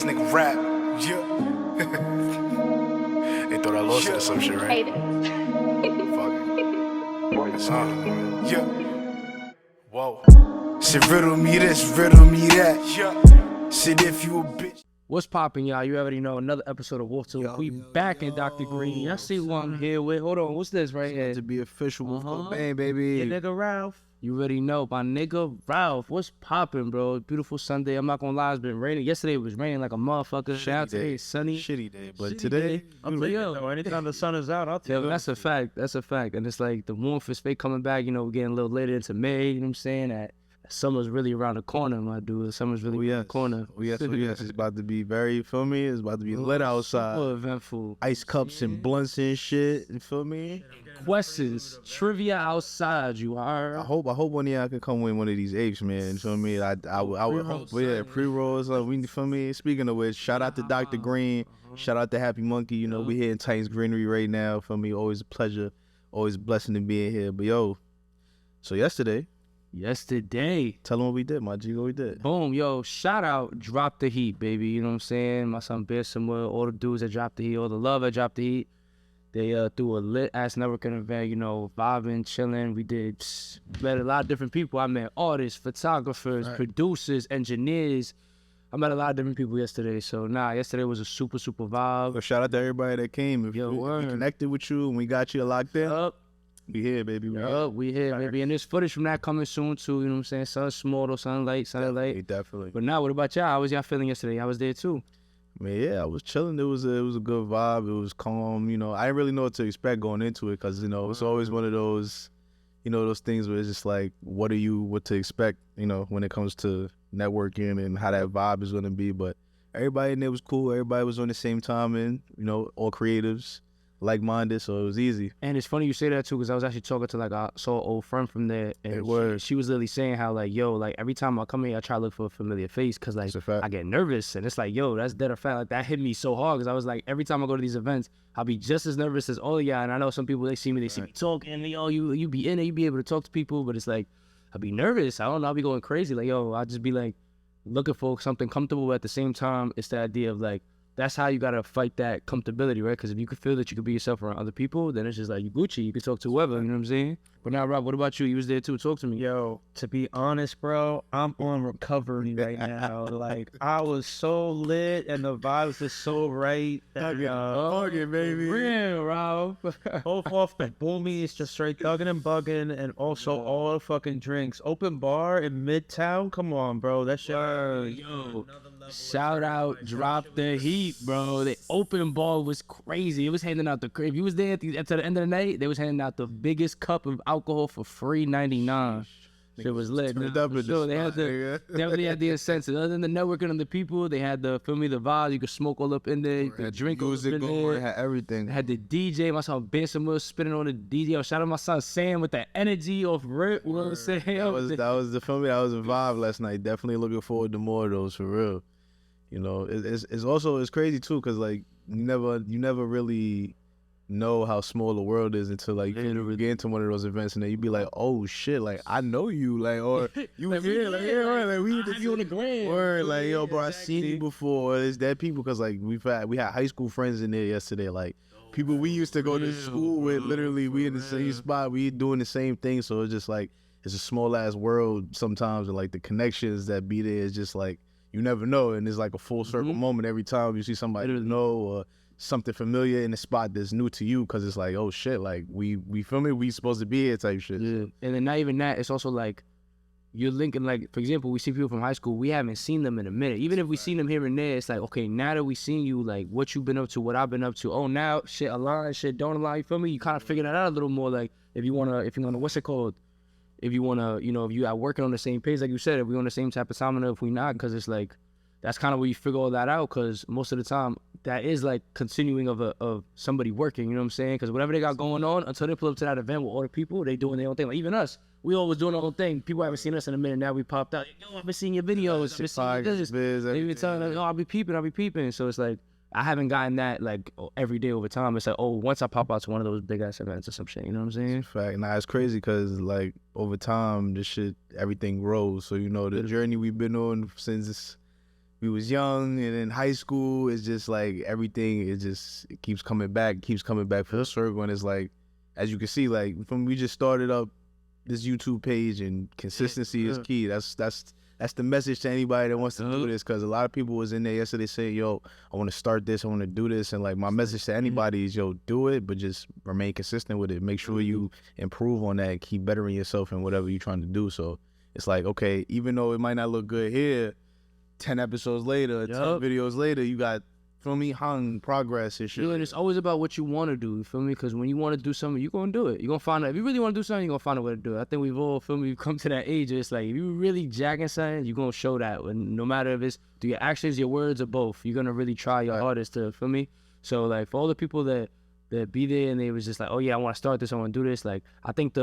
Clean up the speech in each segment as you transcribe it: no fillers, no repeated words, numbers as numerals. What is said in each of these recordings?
Nigga rap, yeah. They thought I lost it or some shit, right? Fuck it. Yeah. Whoa. Shit, riddle me this, riddle me that. Yeah. Shit, if you a bitch. What's poppin', y'all? You already know another episode of Wolf2Wolf. We back in Dr. Green. Y'all see who I'm here with. Hold on, what's this right here? To be official with bang, baby. Your nigga Ralph. You already know my nigga Ralph. What's poppin', bro? Beautiful Sunday. I'm not gonna lie, it's been raining. Yesterday it was raining like a motherfucker. Shout out today, it's sunny. Shitty day, but Shitty today, day. I'll tell you, anytime the sun is out, I'll tell you. that's a fact. That's a fact. And it's like the warmth is fake coming back. You know, we're getting a little later into May. You know what I'm saying? That summer's really around the corner, my dude. Summer's really around the corner. Oh yes. It's about to be very, you feel me? It's about to be lit outside. Super eventful. Ice cups and blunts and shit. You feel me? Questions, trivia outside. You are. I hope one of y'all can come win one of these apes, man. You feel me? I would hope. Yeah, pre-rolls. We feel me. Speaking of which, shout out to Dr. Green. Shout out to Happy Monkey. You know, we here in Titans Greenery right now. Feel me? Always a pleasure. Always a blessing to be in here. But yo, so yesterday, tell them what we did, my G, what we did. Boom, yo, shout out, Drop the Heat, baby. You know what I'm saying? My son Bear somewhere, all the dudes that Drop the Heat, all the love at Drop the Heat. They threw a lit-ass networking event, you know, vibing, chilling. We met a lot of different people. I met artists, photographers, producers, engineers. I met a lot of different people yesterday. So, yesterday was a super, super vibe. Well, shout out to everybody that came. If Yo, we connected with you and we got you locked in, we here, baby. We here, baby. And there's footage from that coming soon, too. You know what I'm saying? Sun small, though, sunlight. Definitely. But what about y'all? How was y'all feeling yesterday? I was there, too. Man, yeah, I was chilling. It was a good vibe. It was calm. You know, I didn't really know what to expect going into it because, you know, it's always one of those, you know, those things where it's just like, what to expect, you know, when it comes to networking and how that vibe is going to be. But everybody in there was cool. Everybody was on the same time and, you know, all creatives, like-minded, so it was easy. And it's funny you say that too, because I was actually talking to I saw an old friend from there, and she was literally saying how like, yo, like every time I come here, I try to look for a familiar face, because like I get nervous, and it's like, yo, that's dead a fact. Like that hit me so hard, because I was like, every time I go to these events, I'll be just as nervous as all of y'all, and I know some people, they see me talking, yo, you be in it, you be able to talk to people, but it's like, I'll be nervous. I don't know, I'll be going crazy, like, yo, I'll just be like looking for something comfortable, but at the same time, it's the idea of like, that's how you gotta fight that comfortability, right? Because if you can feel that you can be yourself around other people, then it's just like you Gucci. You can talk to whoever, you know what I'm saying? But now, Rob, what about you? You was there too. Talk to me. Yo, to be honest, bro, I'm on recovery right now. Like, I was so lit and the vibes was so right. Baby. Real, Rob. Both off the boomies, just straight thugging and bugging, and also all the fucking drinks. Open bar in Midtown? Come on, bro. That shit. Yo, shout out, Drop the Heat, bro. The open bar was crazy. It was handing out if you was there at the end of the night, they was handing out the biggest cup of alcohol for free $99. It was lit. They definitely had the incentive. Other than the networking of the people, they had the vibes. You could smoke all up in there. You could drink all up in there. Had everything. They had the DJ. My son Benson was spinning on the DJ. Yo, shout out my son Sam with that energy off rip. You know what I'm saying? That was the film. That was a vibe last night. Definitely looking forward to more of those for real. You know, it's crazy too, cause like you never really know how small the world is until like you get into one of those events and then you be like, oh shit, like I know you, like, or you like, here, like, yeah, like we on the grand. Word, like, yo, bro, I seen you before. It's that people, cause like we had high school friends in there yesterday, like people we used to go to school with. Literally, we in the same spot, we doing the same thing. So it's just like it's a small ass world sometimes, and like the connections that be there is just like. You never know, and it's like a full circle moment every time you see somebody you know or something familiar in a spot that's new to you, because it's like, oh shit, like we feel me, we supposed to be here type shit. Yeah. And then not even that, it's also like you're linking, like for example, we see people from high school, we haven't seen them in a minute. Even if we seen them here and there, it's like, okay, now that we seen you, like what you been up to, what I've been up to. Oh, now shit align, shit don't align. You feel me? You kind of figure that out a little more. Like if you wanna, what's it called? If you wanna, you know, if you are working on the same page, like you said, if we on the same type of time, if we not, because it's like. That's kind of where you figure all that out, because most of the time that is like continuing of somebody working, you know what I'm saying? Because whatever they got going on, until they pull up to that event with all the people, they doing their own thing. Like even us, we always doing our own thing. People haven't seen us in a minute. Now we popped out. Yo, I've been seeing your videos. They been telling us, oh, I'll be peeping. So it's like I haven't gotten that like every day over time. It's like, oh, once I pop out to one of those big ass events or some shit, you know what I'm saying? Fact. Nah, it's crazy because like over time, this shit, everything grows. So you know the journey we've been on since we was young, and in high school, it's just like everything it keeps coming back full circle, and it's like, as you can see, like we just started up this YouTube page, and consistency is key. That's the message to anybody that wants to do this, because a lot of people was in there yesterday saying, yo, I want to start this, I want to do this, and like my message to anybody is, yo, do it, but just remain consistent with it. Make sure you improve on that, keep bettering yourself in whatever you're trying to do. So it's like, okay, even though it might not look good here, 10 episodes later, 10 videos later, you got, feel me, progress and shit. And it's always about what you want to do, you feel me? Because when you want to do something, you're going to do it. You're going to find out. If you really want to do something, you're going to find a way to do it. I think we've all, feel me, we've come to that age. It's like, if you really jacking something, you're going to show that. And no matter if it's through your actions, your words, or both, you're going to really try your hardest to, feel me? So, like, for all the people that be there and they was just like, oh, yeah, I want to start this, I want to do this. Like, I think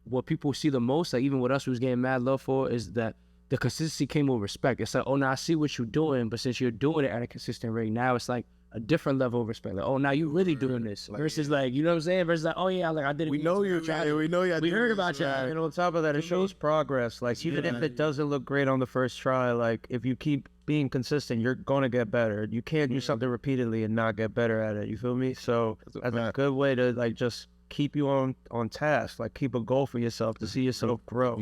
what people see the most, like, even with us who's getting mad love for, is that the consistency came with respect. It's like, oh, now I see what you're doing, but since you're doing it at a consistent rate, now it's like a different level of respect. Like, oh, now you really doing this. Versus like, you know what I'm saying? Versus like, oh yeah, like I did it. We know you're trying. We know you. We heard about you. And on top of that, it shows progress. Like even if it doesn't look great on the first try, like if you keep being consistent, you're gonna get better. You can't do something repeatedly and not get better at it. You feel me? So that's a good way to like just keep you on task. Like keep a goal for yourself to see yourself grow. If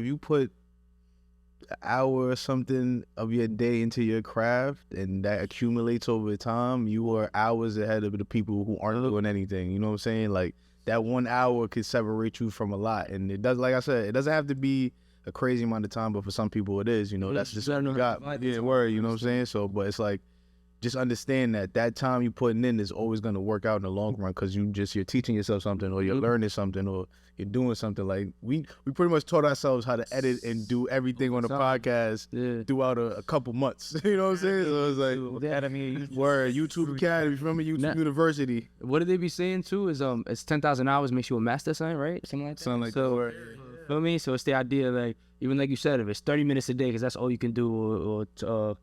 you put an hour or something of your day into your craft, and that accumulates over time, you are hours ahead of the people who aren't doing anything. You know what I'm saying? Like that 1 hour could separate you from a lot. And it does, like I said, it doesn't have to be a crazy amount of time, but for some people it is. You know, that's just what you got. Yeah, word. You know what I'm saying? So, but it's like, just understand that time you putting in is always going to work out in the long run, because you're teaching yourself something, or you're learning something, or you're doing something. Like we pretty much taught ourselves how to edit and do everything on the podcast throughout a couple months. You know what I'm saying? So it's like Academy, word, YouTube Academy, from YouTube University. What did they be saying too? Is it's 10,000 hours makes you a master, something, right? Something like that. Something like so, that. Feel me? So it's the idea, like even like you said, if it's 30 minutes a day, because that's all you can do, or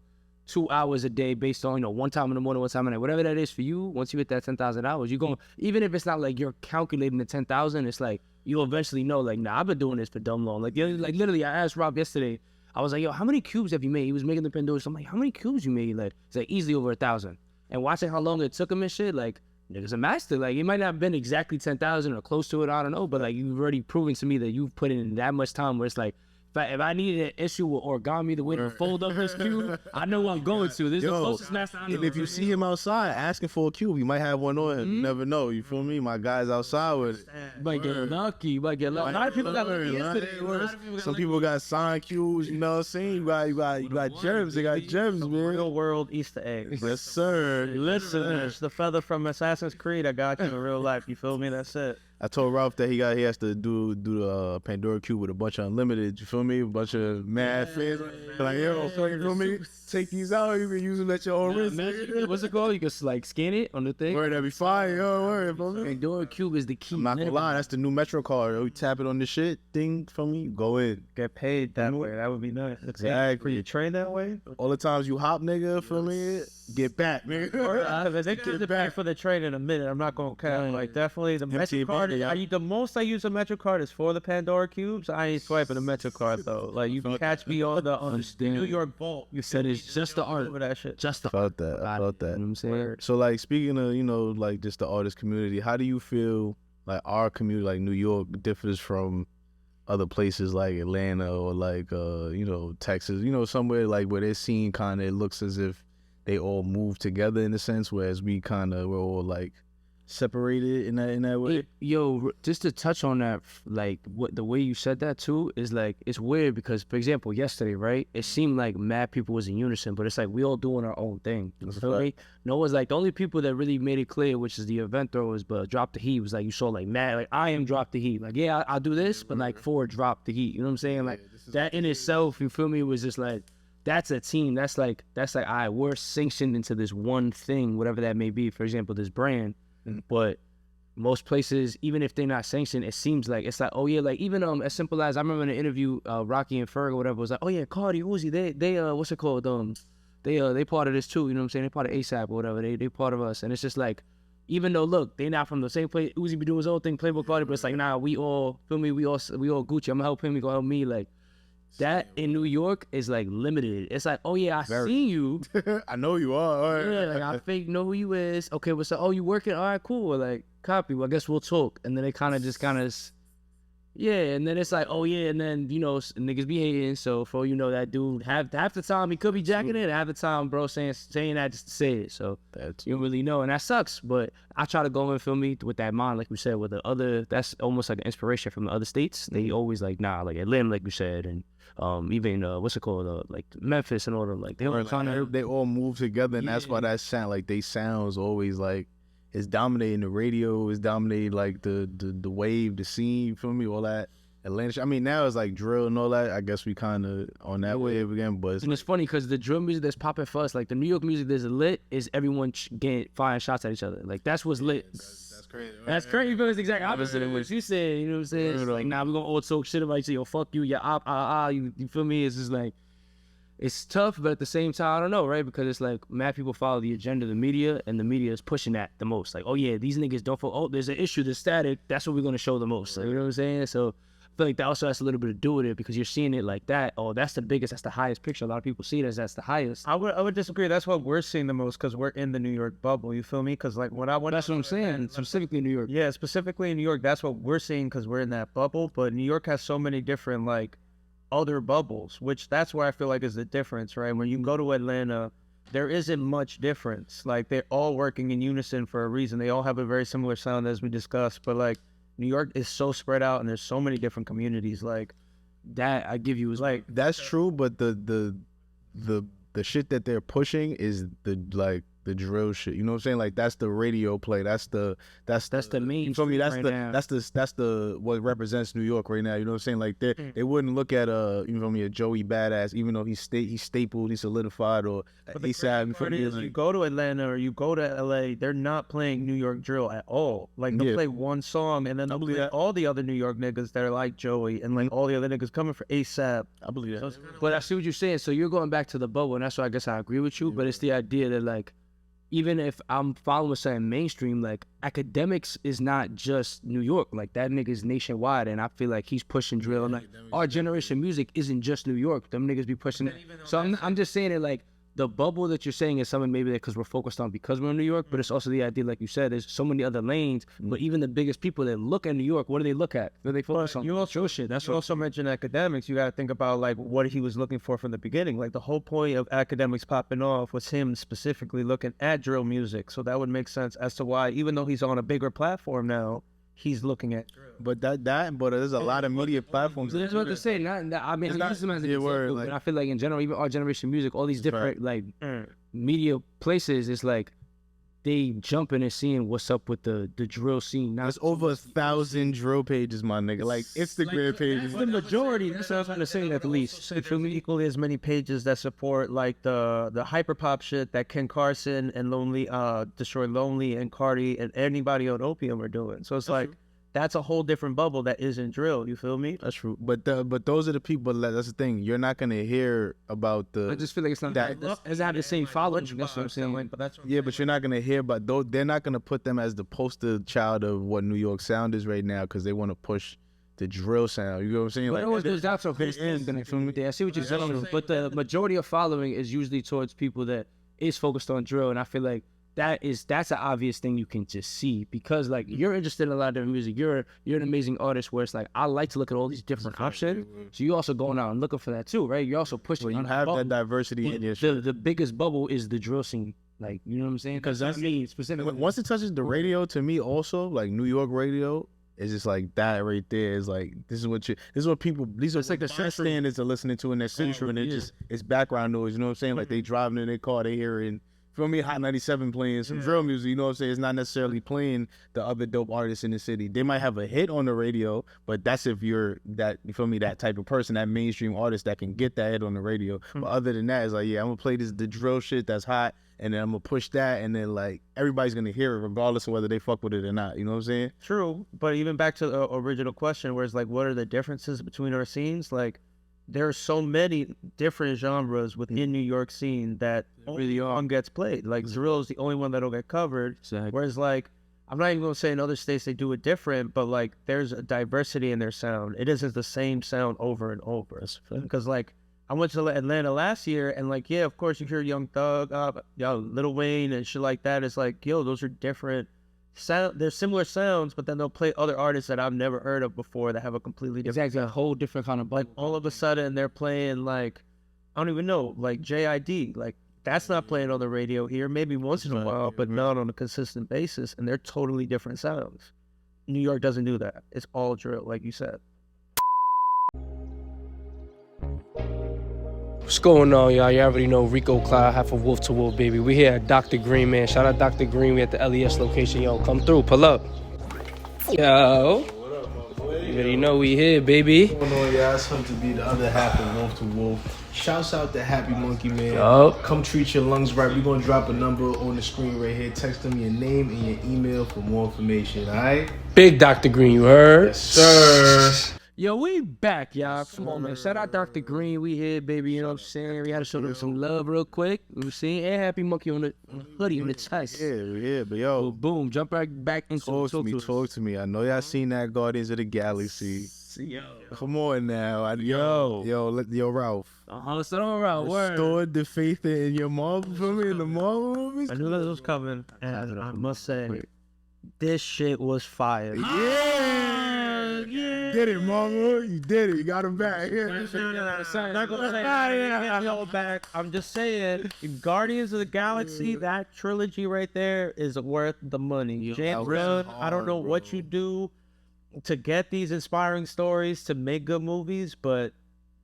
2 hours a day based on, one time in the morning, one time at night, whatever that is for you. Once you hit that 10,000 hours, you're going, even if it's not like you're calculating the 10,000, it's like you'll eventually know, like, nah, I've been doing this for dumb long. Like literally, I asked Rob yesterday, I was like, yo, how many cubes have you made? He was making the Pandoras. I'm like, how many cubes you made? Like, it's like easily over 1,000. And watching how long it took him and shit, like, nigga's a master. Like, it might not have been exactly 10,000 or close to it, I don't know, but like, you've already proven to me that you've put in that much time where it's like, if I needed an issue with origami, the way to fold up this cube, I know what I'm going to. This is the closest master I know. And if you see him outside asking for a cube, he might have one on him. You never know. You feel me? My guy's outside with it. You might get lucky. You might get lucky. A lot of people got lucky yesterday. Some people got signed cubes. You know what I'm saying? You got gems. They got gems, man. Real world Easter eggs. Yes, sir. Listen, it's the feather from Assassin's Creed I got you in real life. You feel me? That's it. I told Ralph that he has to do the Pandora cube with a bunch of unlimited. You feel me? A bunch of mad fans. Like, yo, you feel me? Take these out. You can use them at your own risk. What's it called? You can like scan it on the thing. Word, that'd be fine. Yo, word, bro. Pandora cube is the key. I'm not gonna lie, that's the new Metro card. You tap it on the shit thing for me, go in. Get paid that way. That would be nice. Exactly. You train that way? All the times you hop, nigga, for me, get back, nigga. They get back for the train in a minute. I'm not gonna count. Like definitely the Metro card. The most I use a Metro card is for the Pandora cubes. I ain't swiping the Metro card though. Like you can catch me on the New York Vault. You said it's just the art. That shit. Just the I felt that. I felt that. You know what I'm saying? So like speaking of, like just the artist community, how do you feel like our community, like New York, differs from other places like Atlanta or like Texas, somewhere like where they're seen kind of, it looks as if they all move together in a sense, whereas we're all like separated in that way? Yo, just to touch on that, like what the way you said that too is like, it's weird because, for example, yesterday, right, it seemed like mad people was in unison, but it's like we all doing our own thing. You feel me? No one's like, the only people that really made it clear, which is the event throwers, but Drop the Heat was like, you saw like mad, like I am Drop the Heat, like yeah, I'll do this, but like for Drop the Heat, you know what I'm saying? Like that in itself, you feel me, was just like, that's a team. That's like all right, we're sanctioned into this one thing, whatever that may be. For example, this brand. But most places, even if they're not sanctioned, it seems like it's like, oh yeah, like even as simple as I remember in an interview, Rocky and Ferg or whatever was like, oh yeah, Cardi, Uzi, they what's it called? They part of this too, you know what I'm saying? They part of ASAP or whatever. They part of us, and it's just like, even though look, they not from the same place. Uzi be doing his own thing, Playboy Cardi, but it's like, nah, we all feel me, we all Gucci. I'm gonna help him, he gonna help me, like. That in New York is like limited. It's like, oh yeah, I see you. I know you are. All right. Yeah, like I fake know who you is. Okay, what's up? Oh, you working? All right, cool. Well, like copy. Well, I guess we'll talk. And then they kind of yeah. And then it's like, oh yeah. And then niggas be hating. So for you know that dude half the time he could be jacking it. Half the time, bro, saying that just to say it. So you don't really know, and that sucks. But I try to go in, feel me, with that mind, like we said, with the other. That's almost like an inspiration from the other states. They always like like Atlanta, like you said, and. Even what's it called? Like Memphis and all them. Like they all kind of they all move together, and that's why that sound like they sounds always like it's dominating the radio, it's dominating like the wave, the scene. You feel me? All that Atlanta. I mean, now it's like drill and all that. I guess we kind of on that wave again. But it's funny because the drill music that's popping for us, like the New York music that's lit, is everyone getting firing shots at each other. Like that's what's lit. crazy. That's crazy because it's exactly opposite of what you said. You know what I'm saying? It's like, nah, we're gonna all talk shit about each other. Yo, fuck you, you feel me? It's just like, it's tough, but at the same time, I don't know, right? Because it's like, mad people follow the agenda of the media, and the media is pushing that the most. Like, oh yeah, these niggas don't feel, oh, there's an issue, there's static, that's what we're gonna show the most. Like, you know what I'm saying? So I feel like that also has a little bit to do with it, because you're seeing it like that. Oh, that's the biggest, that's the highest picture. A lot of people see it as that's the highest. I would disagree. That's what we're seeing the most because we're in the New York bubble. You feel me? Because like That's what I'm saying. Specifically in New York. Yeah, specifically in New York, that's what we're seeing because we're in that bubble. But New York has so many different like other bubbles, which that's where I feel like is the difference, right? When you go to Atlanta, there isn't much difference. Like they're all working in unison for a reason. They all have a very similar sound as we discussed, but like New York is so spread out and there's so many different communities. Like that I give you is like that's true, but the shit that they're pushing is the drill shit. You know what I'm saying? Like that's the radio play. That's the main. You feel me? That's right the now. that's the what represents New York right now. You know what I'm saying? Like they wouldn't look at you feel me, a Joey Badass, even though he's stapled, he's solidified, or ASAP. You feel me? You go to Atlanta or you go to LA, they're not playing New York drill at all. Like they'll play one song and then they'll play all the other New York niggas that are like Joey and like all the other niggas coming for ASAP. I believe that. But I see what you're saying. So you're going back to the bubble, and that's why I guess I agree with you. But it's the idea that like, even if I'm following something mainstream, like academics is not just New York. Like that nigga's nationwide, and I feel like he's pushing drill. And like our generation music isn't just New York. Them niggas be pushing it. So I'm just saying it like the bubble that you're saying is something maybe because we're focused on because we're in New York, but it's also the idea, like you said, there's so many other lanes. But even the biggest people that look at New York, what do they look at? Do they focus on? You also shit. That's you also mentioned academics. You got to think about like what he was looking for from the beginning. Like the whole point of academics popping off was him specifically looking at drill music. So that would make sense as to why, even though he's on a bigger platform now, he's looking at drill. But but there's a lot of media platforms. That's what to say. I mean, I use them as an example, but I feel like in general, even our generation music, all these different like media places, it's like they jumping and seeing what's up with the drill scene. Now there's over 1,000 drill pages, my nigga. Like Instagram pages. The majority. That's what I was trying to say. At least for me, equally as many pages that support like the hyperpop shit that Ken Carson and Destroy Lonely and Cardi and anybody on Opium are doing. So it's like. That's a whole different bubble that isn't drill. You feel me? That's true. But those are the people. That's the thing. You're not gonna hear about the. I just feel like it's not that. It's not the same following. That's what I'm saying. But you're not gonna hear about those. They're not gonna put them as the poster child of what New York sound is right now because they want to push the drill sound. You know what I'm saying? But like there's also I see what you're saying. But the majority of following is usually towards people that is focused on drill, and I feel like. That's an obvious thing you can just see because like you're interested in a lot of different music. You're an amazing artist where it's like I like to look at all these different options. So you also going out and looking for that too, right? You're also pushing. Well, you have that diversity in your shit. The biggest bubble is the drill scene. Like you know what I'm saying? Because that's me specifically. Once it touches the radio, to me also like New York radio. It's just like that right there. Is like this is what people. These are like the standards are listening to in their central, and it's background noise. You know what I'm saying? Like they driving in their car, they hearing. Feel me? Hot 97 playing some drill music, you know what I'm saying? It's not necessarily playing the other dope artists in the city. They might have a hit on the radio, but that's if you're that, you feel me, that type of person, that mainstream artist that can get that hit on the radio. But other than that, it's like, yeah, I'm gonna play the drill shit that's hot, and then I'm gonna push that, and then like everybody's gonna hear it regardless of whether they fuck with it or not. You know what I'm saying? True, but even back to the original question, where it's like, what are the differences between our scenes? Like, there are so many different genres within New York scene that really on gets played. Like drill is the only one that'll get covered. Exactly. Whereas like I'm not even gonna say in other states they do it different, but like there's a diversity in their sound. It isn't the same sound over and over. Because like I went to Atlanta last year, and like yeah, of course you hear Young Thug, Lil Wayne and shit like that. It's like yo, those are different sound. They're similar sounds, but then they'll play other artists that I've never heard of before that have a completely different. Exactly, a whole different kind of Like all of a sudden they're playing like I don't even know, like JID, like. That's not playing on the radio here, maybe once in a while, but not on a consistent basis, and they're totally different sounds. New York doesn't do that. It's all drill, like you said. What's going on, y'all? You already know Rico Cloud, half of Wolf2Wolf, baby. We here at Dr. Green, man. Shout out Dr. Green. We at the LES location. Yo, come through. Pull up. Yo. You already know we here, baby. What's going on, y'all? It's him to be the other half of Wolf2Wolf. Shouts out to Happy Monkey, man. Yo. Come treat your lungs right. We're going to drop a number on the screen right here. Text them your name and your email for more information, all right? Big Dr. Green, you heard? Yes, sir. Yo, we back, y'all. Come on, man. Shout out Dr. Green. We here, baby. You know what I'm saying? We had to show them some love real quick. You know what I'm saying? And Happy Monkey on the hoodie, on the chest. Yeah, but yo. Boom. Jump right back into Talk to me. I know y'all seen that Guardians of the Galaxy. Yo. Come on now. Yo, Ralph. So don't around. Word. Restored the faith in your Marvel movie, in the Marvel movies. I knew that was coming, and I must say, this shit was fire. Yeah. Did it, Mama. You did it. You got him back. Not gonna say I held back. I'm just saying, Guardians of the Galaxy, that trilogy right there is worth the money. James Gunn, I don't know what you do to get these inspiring stories to make good movies, but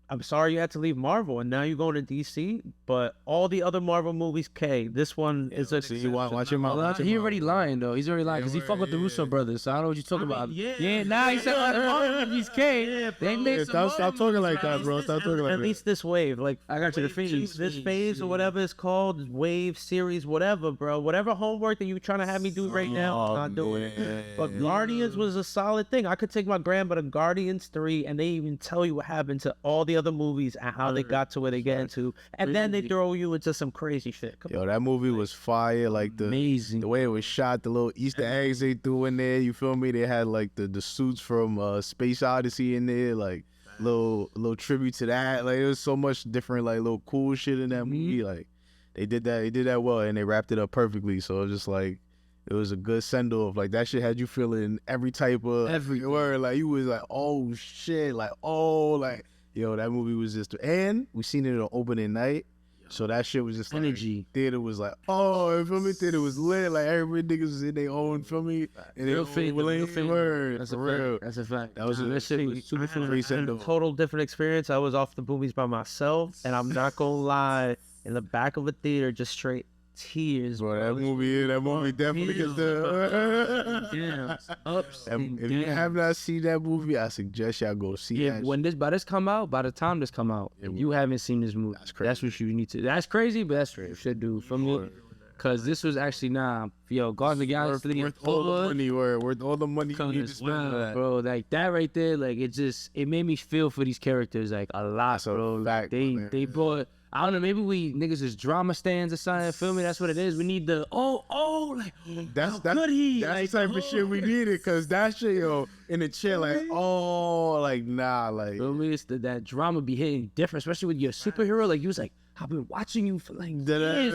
I'm sorry you had to leave Marvel and now you're going to DC. But all the other Marvel movies, this one is a. See, watch your mouth. He already lying though. He's already lying because he fuck with the Russo brothers. So I don't know what you're talking about. Nah, he said he's K. They made Stop talking like that, bro. Stop talking like that. At least this wave, like I got you the phase. This phase or whatever it's called, wave series, whatever, bro. Whatever homework that you trying to have me do right now, I'm not doing it. But Guardians was a solid thing. I could take my grandma to Guardians 3, and they even tell you what happened to all the other movies and how they got to where they get into, and then they throw you into some crazy shit. Yo, that movie was fire. Like amazing. The way it was shot, the little Easter eggs they threw in there. You feel me? They had like the suits from Space Odyssey in there, like little tribute to that. Like it was so much different, like little cool shit in that movie. Like they did that well, and they wrapped it up perfectly. So it was just like it was a good send off. Like that shit had you feeling every type of every word. Like you was like, oh shit, like yo, that movie was just, and we seen it on opening night. So that shit was just energy. Like, theater was like, oh, you feel me? Theater was lit. Like everybody niggas was in their own, feel me? And real word. That's a real. That's a fact. That was a super fun. Total different experience. I was off the movies by myself, and I'm not gonna lie, in the back of a theater, just straight tears. Bro, that movie definitely gets the ups. If you have not seen that movie, I suggest y'all go see that. When by the time this come out, you haven't seen this movie. That's crazy. That's what you need to. That's crazy, but that's what you should do for me. Cause this was actually Guardians of the Galaxy worth all the money. Worth all the money you need to spend, bro. Like that right there, like it made me feel for these characters like a lot, bro. Fact, they brought. I don't know, maybe we niggas is drama stands or something, feel me? That's what it is. We need the, like, that's like, the type of shit we needed, cause that shit, yo, in the chair, like, nah, like. Feel me? It's that drama be hitting different, especially with your superhero. Like, you was like, I've been watching you for like years.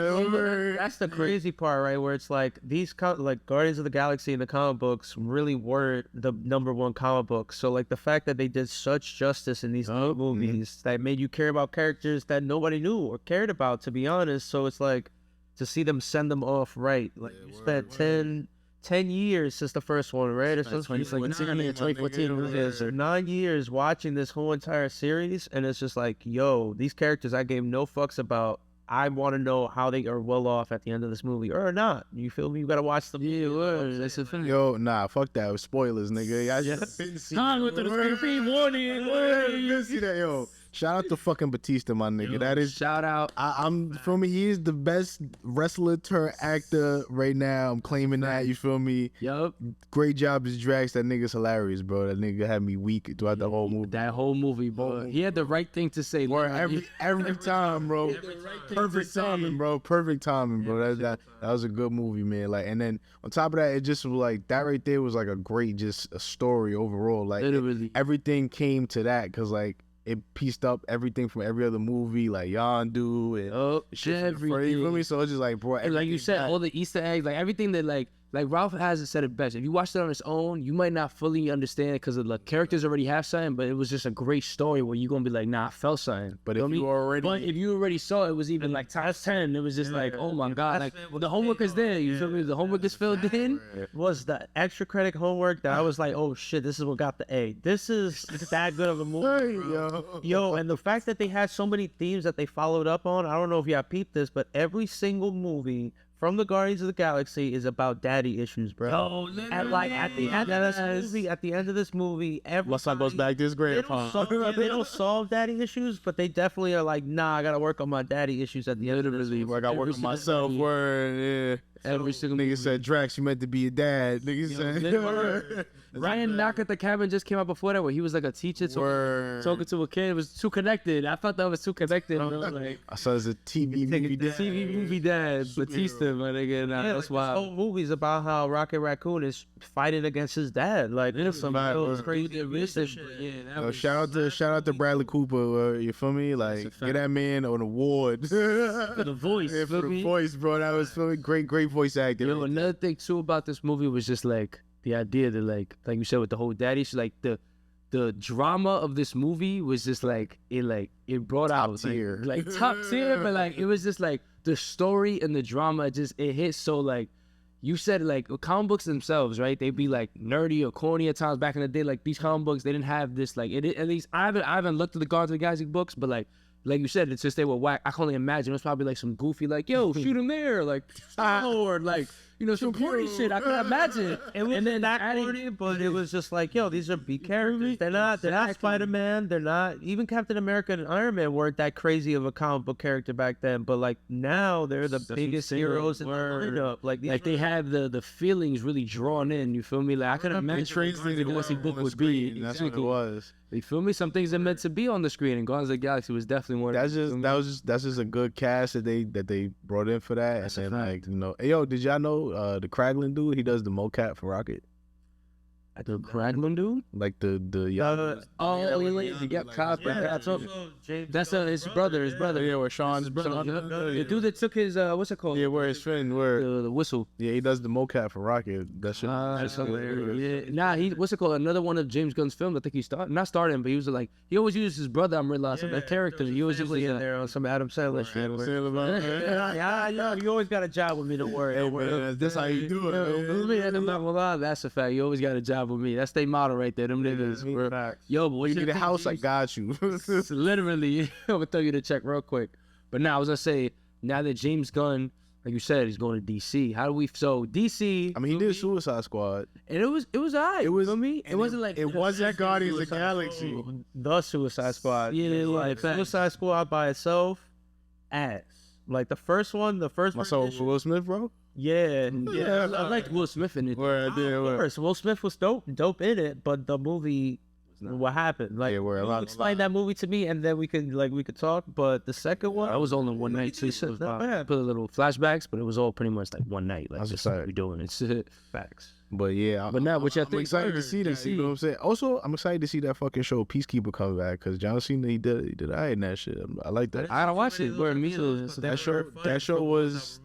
That's the crazy part, right? Where it's like these like Guardians of the Galaxy in the comic books really weren't the #1 comic book. So like the fact that they did such justice in these movies that made you care about characters that nobody knew or cared about, to be honest. So it's like to see them send them off right. Like you spent 10 years since the first one, right? It's like 2014. 9 years watching this whole entire series, and it's just like, yo, these characters I gave no fucks about. I want to know how they are well off at the end of this movie or not. You feel me? You gotta watch them. That's a thing. Yo, nah, fuck that. It was spoilers, nigga. I just been with the warning. You see that, yo? Shout out to fucking Batista, my nigga. That is. Shout out. I'm feel me. He is the best wrestler turned actor right now. I'm claiming that. You feel me? Yup. Great job as Drax. That nigga's hilarious, bro. That nigga had me weak throughout the whole movie. That whole movie, bro. He had the right thing to say. Every time, bro. Perfect timing, bro. Perfect timing, bro. That was a good movie, man. Like, and then on top of that, it just was like that right there was like a great just a story overall. Like, Literally. everything came to that because like it pieced up everything from every other movie, like Yondu and everything. You feel me? So it's just like, bro, And like you said, all the Easter eggs, like everything that like Ralph has said it best. If you watched it on its own, you might not fully understand it because the characters already have something, but it was just a great story where you're gonna be like, nah, I felt something. But if you already saw it, was even like times 10, it was just like, oh my god, like the homework is there. You feel me? The homework is filled in. Was the extra credit homework that I was like, oh shit, this is what got the A. This is that good of a movie, bro. Yo, and the fact that they had so many themes that they followed up on, I don't know if y'all peeped this, but every single movie from the Guardians of the Galaxy is about daddy issues, bro. Oh, and like at the end of this movie, What's son goes back to his grandpa. They don't solve daddy issues, but they definitely are like, nah, I gotta work on my daddy issues at the end of this movie. I gotta work on myself. Word, yeah. Every single nigga said, Drax, you meant to be a dad. Nigga said, Ryan Knock at the Cabin just came out before that, where he was like a teacher talking to a kid. It was too connected. I thought that was too connected. Bro. Like, I saw it as a TV movie dad. TV movie dad, Batista, my nigga. Nah, that's why. This whole movie's about how Rocket Raccoon is fighting against his dad. Like, it's crazy. Shout out to Bradley Cooper. You feel me? Like, get that man an award. For the voice. Yeah, for the voice, bro. That was great voice acting. Yo, another thing too about this movie was just like the idea that like you said with the whole daddy shit, like the drama of this movie was just like it brought top out tier. like top tier, but like it was just like the story and the drama it hit so like you said like comic books themselves, right? They'd be like nerdy or corny at times back in the day. Like these comic books, they didn't have this like at least I haven't looked at the Guardians of the Galaxy books, but like you said, it's just they were whack. I can only imagine it was probably like some goofy like, yo, shoot him there, like or like some corny shit. I can imagine. And then that corny, but it was just like, yo, these are B characters. They're not Spider-Man. They're not even Captain America and Iron Man weren't that crazy of a comic book character back then. But like now, they're the biggest heroes in the lineup. Like they have the feelings really drawn in. You feel me? Like I can imagine translated what the book would be. That's what it was. You feel me? Some things are meant to be on the screen, and Guardians of the Galaxy was definitely one. That's just a good cast that they brought in for that. That's and then like hey, yo, did y'all know the Kraglin dude? He does the mocap for Rocket. The Kraglin dude? Like the That's his brother. Yeah, where Sean's brother. The dude that took his what's it called? Yeah, where his friend the whistle. Yeah, he does the mocap for Rocket. That's hilarious. Yeah, nah, he what's it called? Another one of James Gunn's films. I think he not starting, but he was like he always uses his brother. I'm realizing that character. He always just in there on some Adam Sandler shit. Yeah, you always got a job with me. Don't worry. That's how you do it. I'm not gonna lie, that's a fact. You always got a job with me. That's their motto right there. Them niggas. Yo, but when you get a house, I got you. Literally, I'm gonna throw you the check real quick. But now I was gonna say, now that James Gunn, like you said, he's going to DC. How do we? So DC. I mean, he did Suicide Squad, and it was alright. It was me. It wasn't like it wasn't Guardians of the Galaxy. The Suicide Squad. Yeah, like Suicide Squad by itself, ass. Like the first one, myself for Will Smith, bro. Yeah. I liked Will Smith in it. Will Smith was dope in it, but the movie, what happened? Like, explain that movie to me, and then we could talk. But the second one, I was only one night, so put a little flashbacks, but it was all pretty much like one night. Like, just what we doing. It's facts. But yeah, but now, which I I'm think excited to see that. You know what I'm saying? Also, I'm excited to see that fucking show Peacekeeper come back because John Cena he did alright in that shit. I like that. I gotta watch it. That show was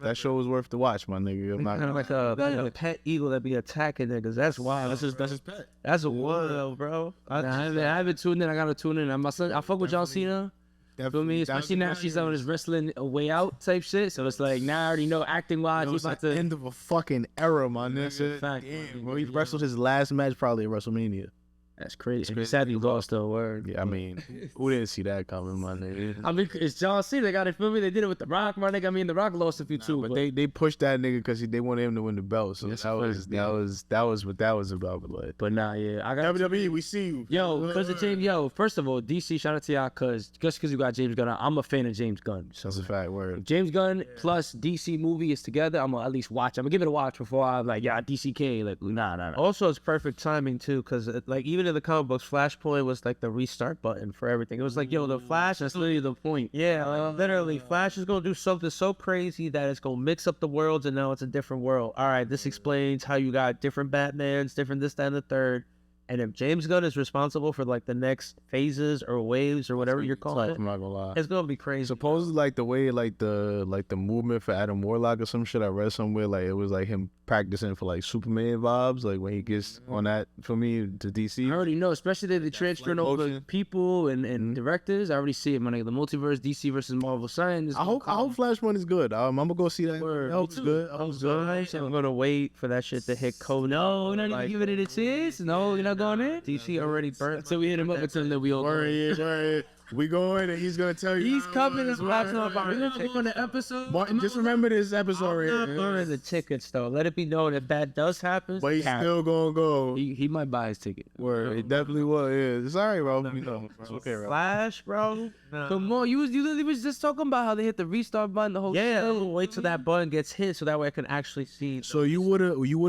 worth the watch, my nigga. I'm not kind of like a pet eagle that be attacking niggas. That's wild. That's his pet. That's a wild, bro. I haven't tuned in. I gotta tune in. I fuck with John Cena. Feel me? Especially now she's on his wrestling way out type shit. So it's like now I already know acting wise. It's like the end of a fucking era, my nigga. Fact. Damn, bro, he wrestled his last match probably at WrestleMania. That's crazy. It's sadly lost though. Word. Yeah, I mean, who didn't see that coming, my nigga? I mean, it's John Cena. They got it. Feel me? They did it with The Rock, my nigga. I mean, The Rock lost a few too, But they pushed that nigga because they wanted him to win the belt. So that was what that was about. But nah, yeah, I got WWE. We see you. Yo, cause of James. Yo, first of all, DC, shout out to y'all, cause just cause you got James Gunn, I'm a fan of James Gunn. So That's a fact. Word. James Gunn plus DC movie is together. I'm gonna at least watch. I'm gonna give it a watch before I'm like, yeah, DCK. Like, nah. Also, it's perfect timing too, because like even in the comic books, Flashpoint was like the restart button for everything. It was like, yo, the Flash. That's literally the point. Yeah, like, literally, Flash is gonna do something so crazy that it's gonna mix up the worlds, and now it's a different world. All right, this explains how you got different Batmans, different this, that, and the third. And if James Gunn is responsible for like the next phases or waves or whatever you're calling it, I'm not gonna lie. it's gonna be crazy. Supposedly, like the way, like the movement for Adam Warlock or some shit. I read somewhere like it was like him practicing for like Superman vibes, like when he gets on that for me to DC. I already know, especially they transferring over motion. people and directors. I already see it, man. Like the multiverse, DC versus Marvel. Something. I hope Flashpoint is good. I'm gonna go see that. Word. I hope it's good. I hope it's good. I'm gonna wait for that shit to hit code. No, we're not Like, even giving it a chance. No, you're not going in. DC already burnt. Until we hit him up until then we all go. Word. We going and he's gonna tell you. He's coming and watching about. We're gonna go on the episode. Martin, just remember this episode right I'm not here. burning the tickets though. Let it be known if that does happen. But he's still gonna go. He might buy his ticket. Word. It definitely will. Yeah. It's alright, bro. You know. It's okay, bro. Flash, bro. Nah. Come on, you literally was just talking about how they hit the restart button. The whole Yeah, shit. we'll wait till that button gets hit so that way I can actually see. So you would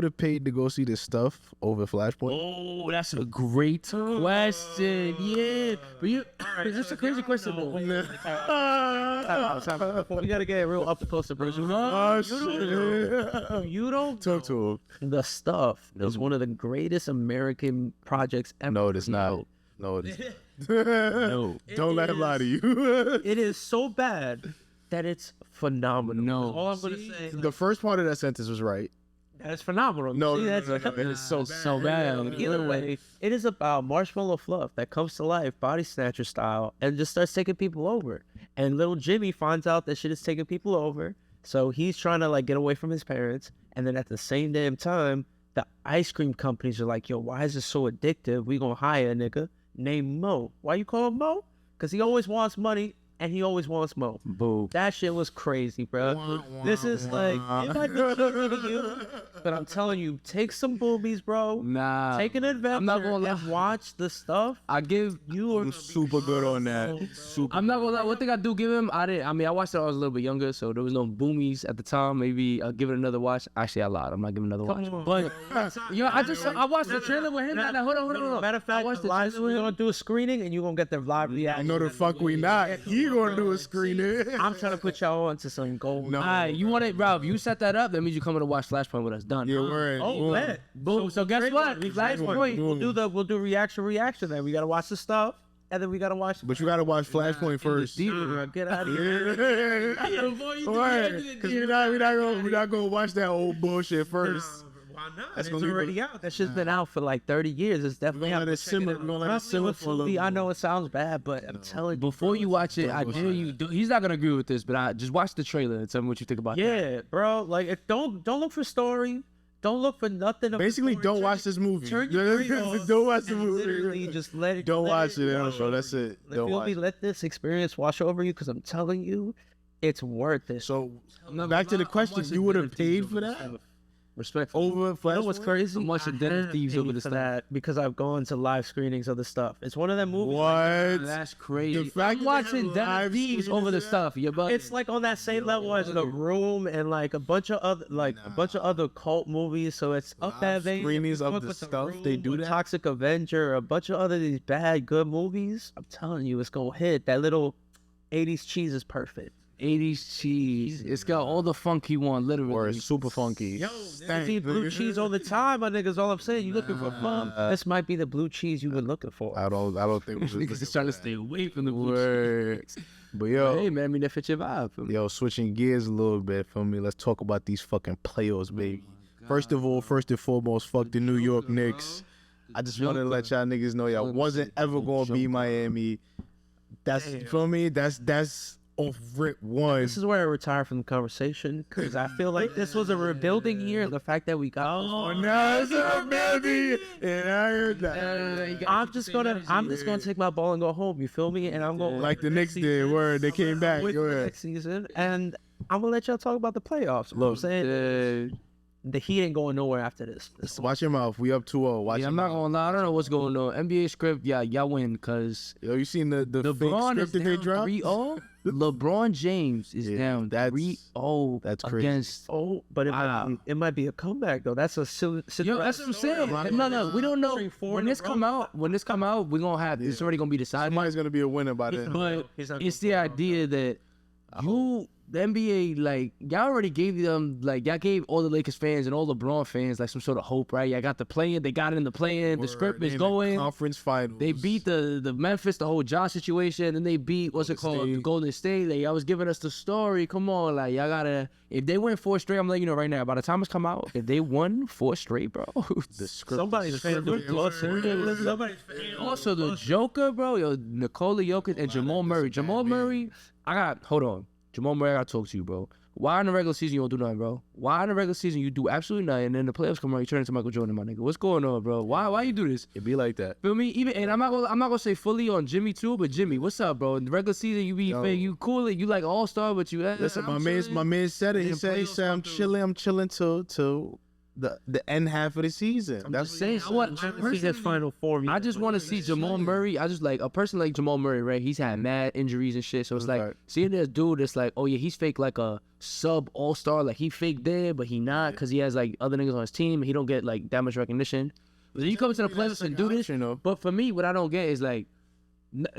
have paid to go see this stuff over Flashpoint? Oh, that's a great question. Yeah, but that's a crazy question though. We gotta get a real up close and personal. Oh shit! You don't Talk to him. The Stuff is one of the greatest American projects ever. No, it's not. No, it's No, don't let him lie to you. It is so bad that it's phenomenal. No. All I'm gonna say. The first part of that sentence was right. That's phenomenal. No, See, no, that's no, no, it is so bad. so bad. Either way, it is about Marshmallow Fluff that comes to life, body snatcher style, and just starts taking people over. And little Jimmy finds out that shit is taking people over, so he's trying to like get away from his parents. And then at the same damn time, the ice cream companies are like, "Yo, why is this so addictive? We gonna hire a nigga named Mo. Why you call him Mo? Because he always wants money." And he always wants Mo. Boo. That shit was crazy, bro. This is like, it might be cheating to you, but I'm telling you, take some boobies, bro. Nah, Take an adventure not gonna lie. and watch the stuff. I give you. I'm super good on that. Super. I'm not gonna lie. One thing I do give him, I watched it when I was a little bit younger, so there was no boomies at the time. Maybe I'll give it another watch. Actually, I lied. I'm not giving another watch. But I watched the trailer with him. Hold on. Matter of fact, we're gonna do a screening and you're gonna get the live reaction. No, the fuck we not. He gonna do a screening. I'm trying to put y'all on to some gold. No. Alright, you want it, Ralph? You set that up. That means you coming to watch Flashpoint with us. Done. Yeah, word. Oh, bet. Boom. So guess what? Flashpoint. We'll do reaction then. We gotta watch the stuff, and then we gotta watch. But you gotta watch Flashpoint first. Get out of here. Because we're not gonna watch that old bullshit first. Why not? That's It's gonna be already out. That shit's been out for like 30 years. It's definitely We're out. gonna let it simmer. We're gonna let it simmer for a little bit. I know it sounds bad, but I'm telling you. Before you watch it, I dare you. He's not gonna agree with this, but I just watch the trailer and tell me what you think about it. Yeah, bro. Like, don't look for story. Don't look for nothing. Basically, don't watch this movie. Turn your brain off Don't watch the and movie. literally just let it. Don't let watch it, go. bro. That's it. Don't Feel watch me? it. Let this experience wash over you, because I'm telling you, it's worth it. So, back to the question, you would have paid for that? Respect. Over You know Flashpoint? what's crazy? I'm watching Den of Thieves over the for stuff. that because I've gone to live screenings of the stuff. It's one of them movies. What? That's crazy. The fact I'm that they watching have Den of live Thieves screenings over the of that? stuff. Yeah, but It's like on that same level as The Room and like a bunch of other cult movies. So it's up that vein. screenings of Fuck the with stuff, Room, they do with that? Toxic Avenger, a bunch of other these bad good movies. I'm telling you, it's gonna hit. That little 80s cheese is perfect. 80s cheese. It's got all the funk you want, literally. Or it's super funky. Yo, I see blue cheese all the time, my niggas. All I'm saying, you looking for fun? This might be the blue cheese you've been looking for. I don't think we should Niggas is trying to stay away from the Word. blue. But yo, Hey man, I mean that fits your vibe. feel me? yo, switching gears a little bit for me. Let's talk about these fucking playoffs, baby. First and foremost, fuck the New York Knicks. I just want to let y'all niggas know y'all wasn't ever gonna beat Miami. That's for me. That's off rip one. This is where I retire from the conversation because I feel like this was a rebuilding year. The fact that we got now it's a baby, and I heard that. I'm just gonna take my ball and go home. You feel me? And I'm going Like the Knicks did, where they came back. with Go the ahead. next season, and I'm gonna let y'all talk about the playoffs. You know what I'm saying the Heat ain't going nowhere after this. Watch your mouth. We up 2-0. Watch Yeah, your I'm not mouth. gonna lie. I don't know what's going on. NBA script, yeah, y'all win because Yo, you seen the fake LeBron script is that they down dropped? 3-0. LeBron James is Yeah, down that's- 3-0 that's crazy. against. Oh, but it might be a comeback though. That's a Yo, that's what I'm saying. No, we don't know. When this come out, we're gonna have it's already gonna be decided. Somebody's gonna be a winner by then. But He's not it's the idea that the NBA, like, y'all already gave them, like, y'all gave all the Lakers fans and all LeBron fans, like, some sort of hope, right? Y'all got the play-in, they got it in the play-in, the script is In the going. conference finals. They beat the Memphis, the whole Josh situation, and they beat, what's it called, the Golden State. Like, y'all was giving us the story. Come on, like, y'all gotta, if they win 4 straight, I'm letting you know right now, by the time it's come out, if they won 4 straight, bro. the script. Somebody's fan. Also, the Joker, bro, yo, Nikola Jokic and Jamal Murray. Jamal Murray, hold on. Jamal Murray, I gotta talk to you, bro. Why in the regular season you don't do nothing, bro? Why in the regular season you do absolutely nothing, and then the playoffs come around, you turn into Michael Jordan, my nigga? What's going on, bro? Why you do this? It be like that. Feel me? And I'm not gonna say fully on Jimmy too, but Jimmy, what's up, bro? In the regular season, you cool it, you like all star, but you Listen, my man said it. He said I'm chilling till the end half of the season. That's saying. His final form. I just want to see Jamal Murray. I just like a person like Jamal Murray, right? He's had mad injuries and shit. So it's like seeing this dude that's like, oh yeah, he's fake like a sub all star. Like he fake there, but he not because he has like other niggas on his team. And he don't get like that much recognition. But then you come to the playoffs and do this. But for me, what I don't get is like,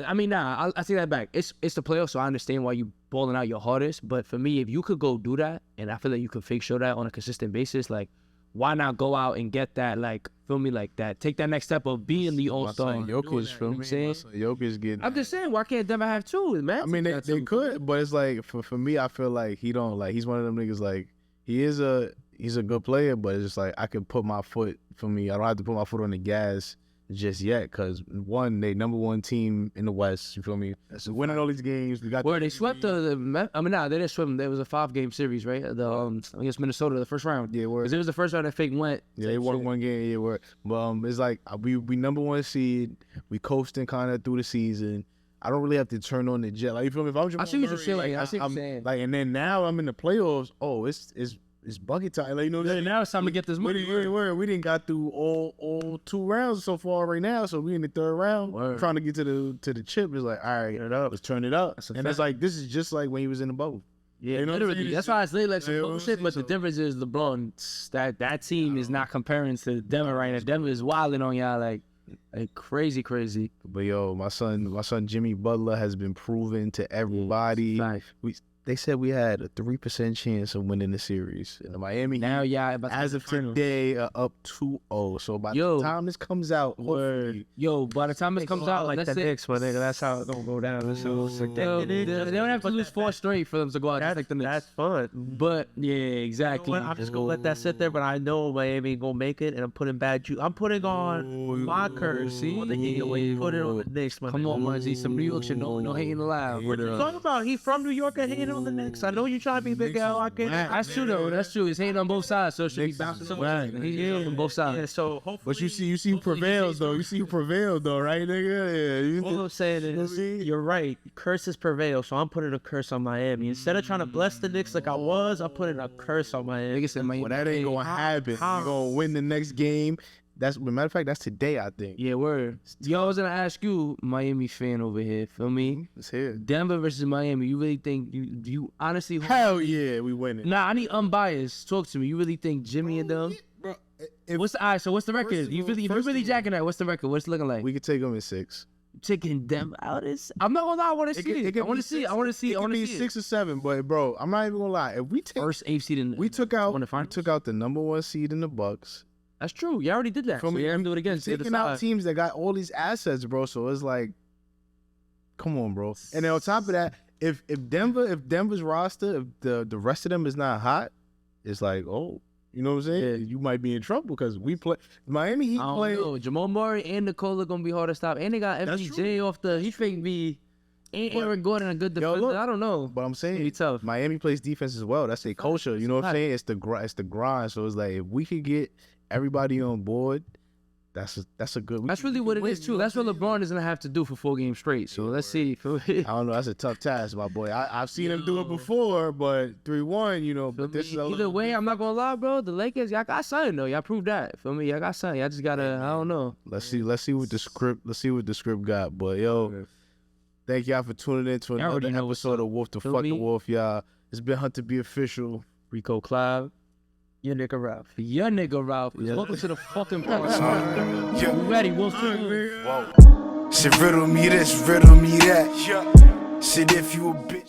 I take that back. It's the playoffs, so I understand why you balling out your hardest. But for me, if you could go do that, and I feel like you could fake show that on a consistent basis, like. Why not go out and get that, like, feel me, like that? Take that next step of being the all-star. Jokic, feel me? Jokic getting. I'm just saying, why can't Denver have 2, man? I mean, they could, but it's like for me, I feel like he don't like. He's one of them niggas like he's a good player, but it's just like I can put my foot. For me, I don't have to put my foot on the gas just yet because one, they number 1 team in the West. You feel me? So winning all these games, we got. Where they swept they didn't sweep them. There was a 5-game series, right? I guess Minnesota, the first round. Yeah, because it was the first round that fake went. Yeah, they won 1 game. Yeah, word. But it's like we number 1 seed. We coasting kind of through the season. I don't really have to turn on the jet. Like you feel me? If I'm Jamal I see what you're Murray, saying. I see what you're saying. Like, and then now I'm in the playoffs. Oh, it's bucket time. Like, you know what I'm saying? Now it's time to get this money. We didn't got through all 2 rounds so far right now. So we in the 3rd round, trying to get to the chip. It's like, all right, let's turn it up. And it's like this is just like when he was in the bubble. Yeah, you know literally. That's why it's like some Yeah, bullshit. But the difference is LeBron. That team is not comparing to Denver right now. Denver is wilding on y'all like crazy. But yo, my son Jimmy Butler has been proven to everybody. They said we had a 3% chance of winning the series. In Miami, now, as of today, up 2-0. So by the time this comes out, by the time this comes out, like the Knicks, my nigga, that's how it's gonna go down. They don't have to lose 4 straight for them to go out. That's like the Knicks. That's fun. But yeah, exactly. You know I'm just gonna let that sit there, but I know Miami ain't gonna make it, and I'm putting bad juice. I'm putting on my curse. On the Heat, put it on the Knicks, man. Come on, Muzzy, some New York shit. No hating allowed. What you talking about? He from New York and hating on the Knicks. I know you trying to be Big L. I get it. That's true though. That's true. It's hating on both sides, so it should be bouncing. Right. He's hating on both sides. Yeah, so hopefully. But you see who prevails though. You see who prevailed though, right, nigga? Yeah. All I'm saying is, you're right. Curses prevail, so I'm putting a curse on Miami. Instead of trying to bless the Knicks like I was, I'm putting a curse on Miami. Well, that ain't gonna happen. You're gonna win the next game. That's, as a matter of fact, that's today, I think. Yeah, word. Yo, I was gonna ask you, Miami fan over here, feel me? It's here. Denver versus Miami. You really think you honestly? Hell yeah, we winning. Nah, I need unbiased. Talk to me. You really think Jimmy and them? Bro, What's the record? You really jacking that? What's the record? What's it looking like? We could take them in 6. Taking them out is. I'm not gonna lie. I want to see it. I want to see it. I want to see it. It could be 6 or 7, but bro, I'm not even gonna lie. If we take first 8th seed in, we took out the number 1 seed in the Bucks. That's true. You already did that. So you have to do it again. Taking out teams that got all these assets, bro. So it's like, come on, bro. And then on top of that, if Denver's roster, if the rest of them is not hot, it's like, oh, you know what I'm saying? Yeah. You might be in trouble because we play Miami Heat play. Jamal Murray and Nikola gonna be hard to stop, and they got MPJ off the. He fake me. Ain't Aaron Gordon a good Yo, defender? look, I don't know. But I'm saying, Pretty tough. Miami plays defense as well. That's their culture. You know what I'm saying? It's the grind. So it's like if we could get everybody on board, that's a good. That's really what it is too. That's what LeBron is gonna have to do for 4 games straight. So let's see. I don't know. That's a tough task, my boy. I've seen him do it before, but 3-1, you know. But this is Either way, I'm not gonna lie, bro. The Lakers, y'all got something though. Y'all proved that. Feel me? Y'all got something. Y'all just gotta. I don't know. Let's see what the script. Let's see what the script got. But yo, thank y'all for tuning in to another episode of Wolf to Fuck the Wolf, y'all. It's been Hunter B official. Rico Clive. Your nigga Ralph. Your nigga Ralph. Welcome to the fucking party. Yeah. You ready, Wolf2Wolf? Whoa. Shit, riddle me this, riddle me that. Yeah. Shit, if you a bitch.